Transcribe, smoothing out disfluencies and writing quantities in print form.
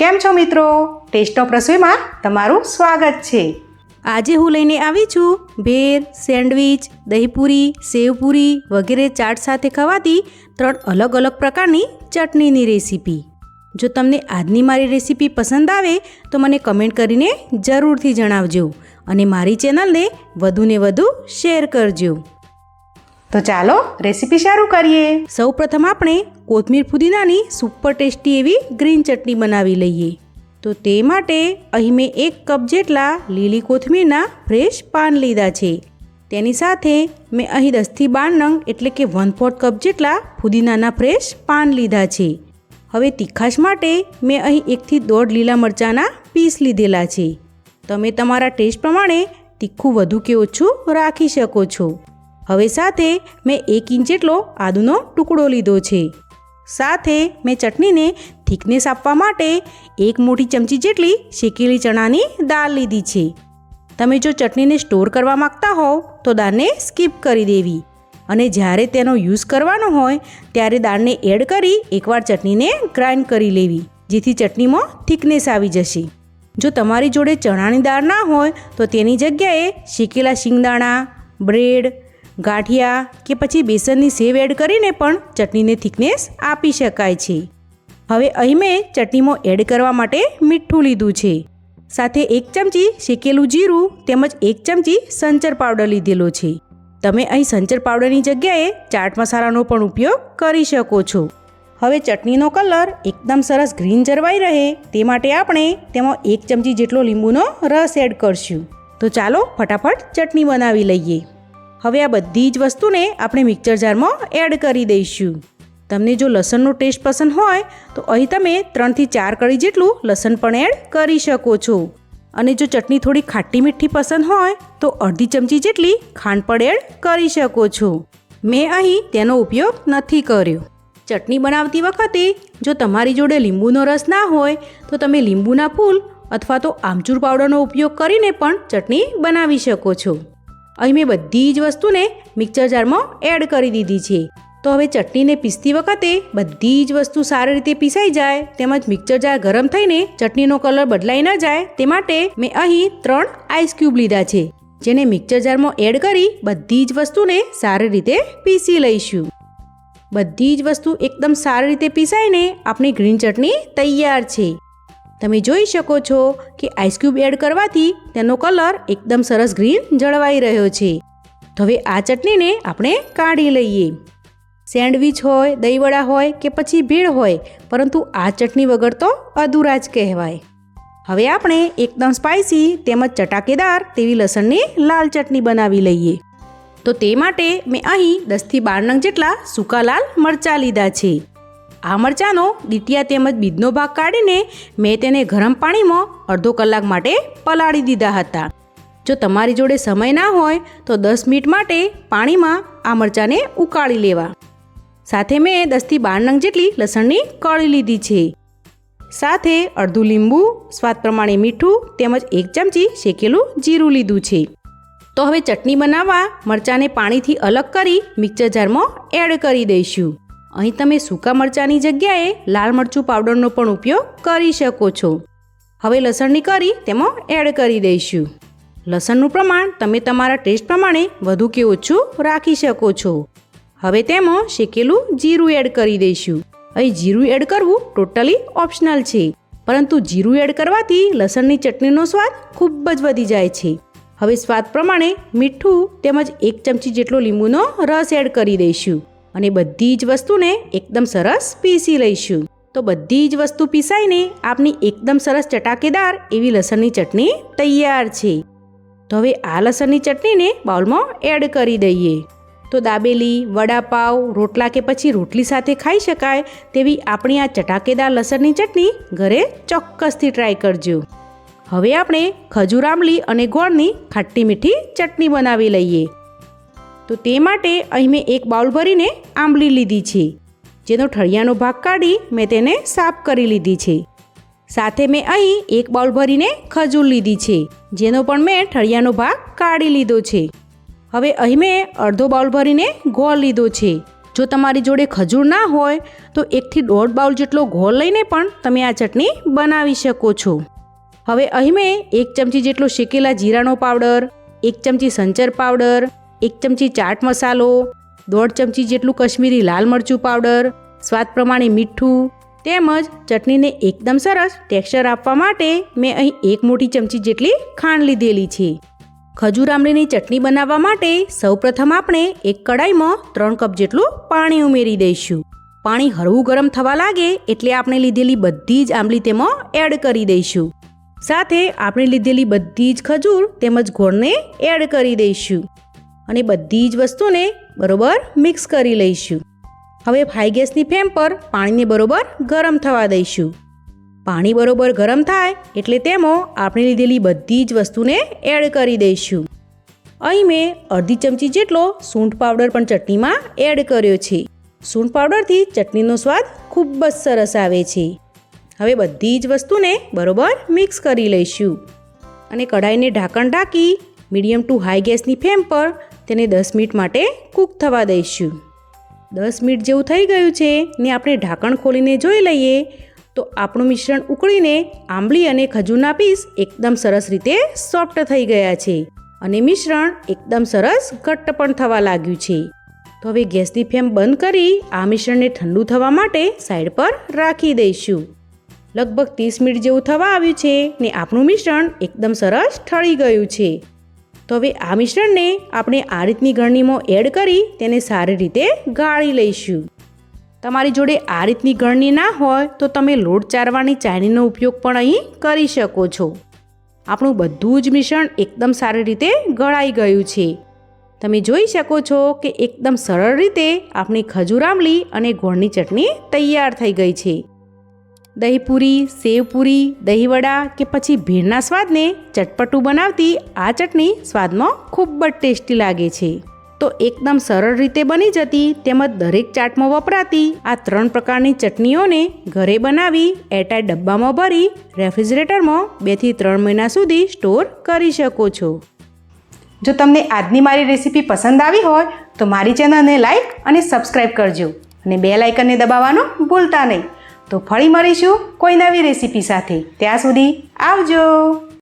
કેમ છો મિત્રો? ટેસ્ટ ઓફ રસોઈમાં તમારું સ્વાગત છે। આજે હું લઈને આવી છું ભેળ, સેન્ડવિચ, દહીંપૂરી, સેવપૂરી વગેરે ચાટ સાથે ખવાતી 3 અલગ અલગ પ્રકારની ચટણીની રેસીપી। જો તમને આજની મારી રેસીપી પસંદ આવે તો મને કમેન્ટ કરીને જરૂરથી જણાવજો અને મારી ચેનલને વધુને વધુ શેર કરજો। તો ચાલો રેસીપી શરૂ કરીએ। સૌપ્રથમ આપણે કોથમીર પુદીનાની સુપર ટેસ્ટી એવી ગ્રીન ચટણી બનાવી લઈએ। તો તે માટે અહીં મેં 1 કપ જેટલા લીલી કોથમીરના ફ્રેશ પાન લીધા છે। તેની સાથે મેં અહીં 10થી 12 નંગ એટલે કે 1/4 કપ જેટલા પુદીનાના ફ્રેશ પાન લીધા છે। હવે તીખાશ માટે મેં અહીં 1 થી 1.5 લીલા મરચાંના પીસ લીધેલા છે। તમે તમારા ટેસ્ટ પ્રમાણે તીખું વધુ કે ઓછું રાખી શકો છો। હવે સાથે મેં 1 ઇંચ જેટલો આદુનો ટુકડો લીધો છે। સાથે મેં ચટણીને થિકનેસ આપવા માટે 1 મોટી ચમચી જેટલી શેકેલી ચણાની દાળ લીધી છે। તમે જો ચટણીને સ્ટોર કરવા માંગતા હોવ તો દાળને સ્કીપ કરી દેવી અને જ્યારે તેનો યુઝ કરવાનો હોય ત્યારે દાળને એડ કરી એકવાર ચટણીને ગ્રાઇન્ડ કરી લેવી, જેથી ચટણીમાં થિકનેસ આવી જશે। જો તમારી જોડે ચણાની દાળ ના હોય તો તેની જગ્યાએ શેકેલા શિંગદાણા, બ્રેડ, ગાંઠિયા કે પછી બેસનની સેવ એડ કરીને પણ ચટણીને થિકનેસ આપી શકાય છે। હવે અહીં મેં ચટણીમાં એડ કરવા માટે મીઠું લીધું છે। સાથે 1 ચમચી શેકેલું જીરું તેમજ 1 ચમચી સંચર પાવડર લીધેલો છે। તમે અહીં સંચર પાવડરની જગ્યાએ ચાટ મસાલાનો પણ ઉપયોગ કરી શકો છો। હવે ચટણીનો કલર એકદમ સરસ ગ્રીન જળવાઈ રહે તે માટે આપણે તેમાં 1 ચમચી જેટલો લીંબુનો રસ એડ કરશું। તો ચાલો ફટાફટ ચટણી બનાવી લઈએ। હવે આ બધી જ વસ્તુને આપણે મિક્સર જારમાં એડ કરી દઈશું। તમને જો લસણનો ટેસ્ટ પસંદ હોય તો અહીં તમે 3 થી 4 કળી જેટલું લસણ પણ એડ કરી શકો છો અને જો ચટણી થોડી ખાટી મીઠી પસંદ હોય તો અડધી ચમચી જેટલી ખાંડ પણ એડ કરી શકો છો। મેં અહીં તેનો ઉપયોગ નથી કર્યો। ચટણી બનાવતી વખતે જો તમારી જોડે લીંબુનો રસ ના હોય તો તમે લીંબુના ફૂલ અથવા તો આમચૂર પાવડરનો ઉપયોગ કરીને પણ ચટણી બનાવી શકો છો। અહીં મેં બધી જ વસ્તુને મિક્સર જારમાં એડ કરી દીધી છે। તો હવે ચટણીને પીસતી વખતે બધી જ વસ્તુ સારી રીતે પીસાઈ જાય તેમજ મિક્સર જાર ગરમ થઈને ચટણીનો કલર બદલાઈ ન જાય તે માટે મેં અહીં 3 આઈસ ક્યુબ લીધા છે, જેને મિક્સર જારમાં એડ કરી બધી જ વસ્તુને સારી રીતે પીસી લઈશું। બધી જ વસ્તુ એકદમ સારી રીતે પીસાઈને આપણી ગ્રીન ચટણી તૈયાર છે। તમે જોઈ શકો છો કે આઈસ ક્યુબ એડ કરવાથી તેનો કલર એકદમ સરસ ગ્રીન જળવાઈ રહ્યો છે। તો હવે આ ચટણીને આપણે કાઢી લઈએ। સેન્ડવિચ હોય, દહીંવડા હોય કે પછી ભેળ હોય, પરંતુ આ ચટણી વગર તો અધૂરા જ કહેવાય। હવે આપણે એકદમ સ્પાઇસી તેમજ ચટાકેદાર તેવી લસણની લાલ ચટણી બનાવી લઈએ। તો તે માટે મેં અહીં 10 થી 12 નંગ જેટલા સૂકા લાલ મરચાં લીધા છે। આ મરચાંનો દીટિયા તેમજ બીજનો ભાગ કાઢીને મેં તેને ગરમ પાણીમાં અડધો કલાક માટે પલાળી દીધા હતા। જો તમારી જોડે સમય ના હોય તો 10 મિનિટ માટે પાણીમાં આ મરચાંને ઉકાળી લેવા। સાથે મેં 10 થી 12 નંગ જેટલી લસણની કળી લીધી છે। સાથે અડધું લીંબુ, સ્વાદ પ્રમાણે મીઠું તેમજ 1 ચમચી શેકેલું જીરું લીધું છે। તો હવે ચટણી બનાવવા મરચાંને પાણીથી અલગ કરી મિક્સર જારમાં એડ કરી દઈશું। અહીં તમે સૂકા મરચાંની જગ્યાએ લાલ મરચું પાવડરનો પણ ઉપયોગ કરી શકો છો। હવે લસણની કળી તેમાં એડ કરી દઈશું। લસણનું પ્રમાણ તમે તમારા ટેસ્ટ પ્રમાણે વધુ કે ઓછું રાખી શકો છો। હવે તેમાં શેકેલું જીરું એડ કરી દઈશું। અહીં જીરું એડ કરવું ટોટલી ઓપ્શનલ છે, પરંતુ જીરું એડ કરવાથી લસણની ચટણીનો સ્વાદ ખૂબ જ વધી જાય છે। હવે સ્વાદ પ્રમાણે મીઠું તેમજ 1 ચમચી જેટલો લીંબુનો રસ એડ કરી દઈશું અને બધી જ વસ્તુને એકદમ સરસ પીસી લઈશું। તો બધી જ વસ્તુ પીસાઈને આપની એકદમ સરસ ચટાકેદાર એવી લસણની ચટણી તૈયાર છે। તો હવે આ લસણની ચટણીને બાઉલમાં એડ કરી દઈએ। તો દાબેલી, વડાપાવ, રોટલા કે પછી રોટલી સાથે ખાઈ શકાય તેવી આપણી આ ચટાકેદાર લસણની ચટણી ઘરે ચોક્કસથી ટ્રાય કરજો। હવે આપણે ખજૂર આંબલી અને ગોળની ખાટી મીઠી ચટણી બનાવી લઈએ। તો તે માટે અહીં મેં 1 બાઉલ ભરીને આંબલી લીધી છે, જેનો ઠળિયાનો ભાગ કાઢી મેં તેને સાફ કરી લીધી છે। સાથે મેં અહીં 1 બાઉલ ભરીને ખજૂર લીધી છે, જેનો પણ મેં ઠળિયાનો ભાગ કાઢી લીધો છે। હવે અહીં મેં અડધો બાઉલ ભરીને ગોળ લીધો છે, જો તમારી જોડે ખજૂર ના હોય તો 1 થી 1.5 બાઉલ જેટલો ગોળ લઈને પણ તમે આ ચટણી બનાવી શકો છો. હવે અહીં મેં 1 ચમચી જેટલો શેકેલા જીરાનો પાવડર, 1 ચમચી સંચર પાવડર, 1 ચમચી ચાટ મસાલો, 1.5 ચમચી જેટલું કશ્મીરી લાલ મરચું પાવડર, સ્વાદ પ્રમાણે મીઠું તેમજ ચટણીને એકદમ સરસ ટેક્સચર આપવા માટે મેં અહીં 1 મોટી ચમચી જેટલી ખાંડ લીધેલી છે. ખજૂર આમલીની ચટણી બનાવવા માટે સૌપ્રથમ આપણે એક કડાઈમાં 3 કપ જેટલું પાણી ઉમેરી દઈશું. પાણી હળવું ગરમ થવા લાગે એટલે આપણે લીધેલી બધી જ આમલી તેમાં એડ કરી દઈશું. સાથે આપણે લીધેલી બધી જ ખજૂર તેમજ ગોળને એડ કરી દઈશું અને બધી જ વસ્તુને બરોબર મિક્સ કરી લઈશું. હવે હાઈ ગેસની ફ્લેમ પર પાણીને બરોબર ગરમ થવા દઈશું. પાણી બરોબર ગરમ થાય એટલે તેમાં આપણે લીધેલી બધી જ વસ્તુને એડ કરી દઈશું. અહીં મેં અડધી ચમચી જેટલો સૂંઠ પાવડર પણ ચટણીમાં એડ કર્યો છે. સૂંઠ પાવડરથી ચટણીનો સ્વાદ ખૂબ જ સરસ આવે છે. હવે બધી જ વસ્તુને બરોબર મિક્સ કરી લઈશું અને કઢાઈને ઢાંકણ ઢાંકી મીડિયમ ટુ હાઈ ગેસની ફ્લેમ પર તેને 10 મિનિટ માટે કૂક થવા દઈશું. 10 મિનિટ જેવું થઈ ગયું છે ને આપણે ઢાંકણ ખોલીને જોઈ લઈએ તો આપણું મિશ્રણ ઉકળીને આંબલી અને ખજૂરના પીસ એકદમ સરસ રીતે સોફ્ટ થઈ ગયા છે અને મિશ્રણ એકદમ સરસ ઘટ્ટ પણ થવા લાગ્યું છે. તો હવે ગેસની ફ્લેમ બંધ કરી આ મિશ્રણને ઠંડુ થવા માટે સાઈડ પર રાખી દઈશું. લગભગ 30 મિનિટ જેવું થવા આવ્યું છે ને આપણું મિશ્રણ એકદમ સરસ ઠળી ગયું છે. તો હવે આ મિશ્રણને આપણે આ રીતની ગળણીમાં એડ કરી તેને સારી રીતે ગાળી લઈશું. તમારી જોડે આ રીતની ગળણી ના હોય તો તમે લોટ ચારવાની ચાળણીનો ઉપયોગ પણ અહીં કરી શકો છો. આપણું બધું જ મિશ્રણ એકદમ સારી રીતે ગળાઈ ગયું છે. તમે જોઈ શકો છો કે એકદમ સરળ રીતે આપણી ખજૂર આમલી અને ગોળની ચટણી તૈયાર થઈ ગઈ છે. દહીંપૂરી, સેવપૂરી, દહીંવડા કે પછી ભેળના સ્વાદને ચટપટું બનાવતી આ ચટણી સ્વાદમાં ખૂબ જ ટેસ્ટી લાગે છે. તો એકદમ સરળ રીતે બની જતી તેમજ દરેક ચાટમાં વપરાતી આ 3 પ્રકારની ચટણીઓને ઘરે બનાવી એરટાઇટ ડબ્બામાં ભરી રેફ્રિજરેટરમાં 2 થી 3 મહિના સુધી સ્ટોર કરી શકો છો. જો તમને આજની મારી રેસીપી પસંદ આવી હોય તો મારી ચેનલને લાઈક અને સબસ્ક્રાઈબ કરજો અને બેલ આઇકનને દબાવવાનું ભૂલતા નહીં. તો ફરી મળીશું કોઈ નવી રેસીપી સાથે. ત્યાં સુધી આવજો.